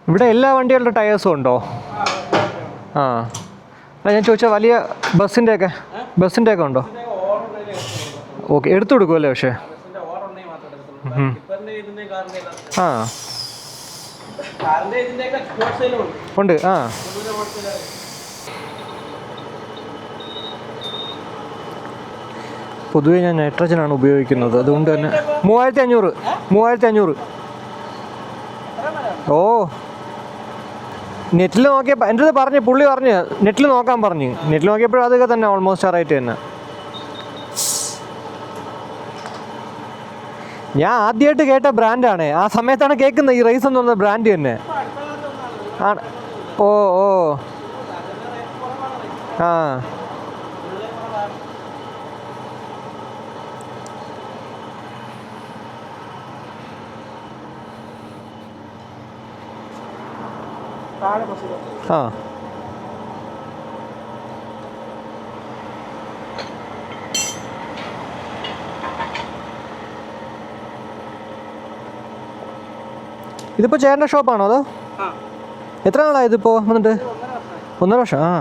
ഇവിടെ എല്ലാ വണ്ടികളുടെ ടയേഴ്സും ഉണ്ടോ? ആ, ഞാൻ ചോദിച്ചാൽ വലിയ ബസ്സിൻ്റെ ഒക്കെ ഉണ്ടോ? ഓക്കെ, എടുത്തു കൊടുക്കുമല്ലേ? പക്ഷേ ആ ഉണ്ട്. ആ, പൊതുവേ ഞാൻ നൈട്രജനാണ് ഉപയോഗിക്കുന്നത്, അതുകൊണ്ട് തന്നെ 3500. ഓ, നെറ്റിൽ നോക്കിയപ്പോൾ എൻ്റെ അടുത്ത് പുള്ളി പറഞ്ഞ് നെറ്റിൽ നോക്കാൻ പറഞ്ഞു. നെറ്റിൽ നോക്കിയപ്പോഴും അതൊക്കെ തന്നെ ഓൾമോസ്റ്റ് ആ റേറ്റ് തന്നെ. ഞാൻ ആദ്യമായിട്ട് കേട്ട ബ്രാൻഡാണ്. ആ സമയത്താണ് കേൾക്കുന്നത് ഈ റൈസ് എന്ന് പറഞ്ഞ ബ്രാൻഡ് തന്നെ ആണ്. ഓ ഓ ആ, ആ, ഇതിപ്പോൾ ചേട്ടൻ്റെ ഷോപ്പാണോ അതോ? എത്ര നാളായത് ഇപ്പോൾ വന്നിട്ട്? 1.5 വർഷം. ആ,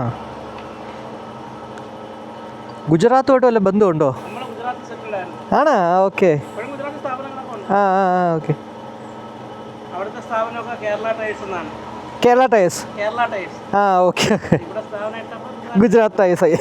ഗുജറാത്തുമായിട്ട് വല്ല ബന്ധമുണ്ടോ? ആണോ? ഓക്കെ. ആ ആ ആ ഓക്കെ. കേരള ടയേഴ്സ്. ആ ഓക്കെ ഓക്കെ. ഗുജറാത്ത് ടയേഴ്സ് ആയി.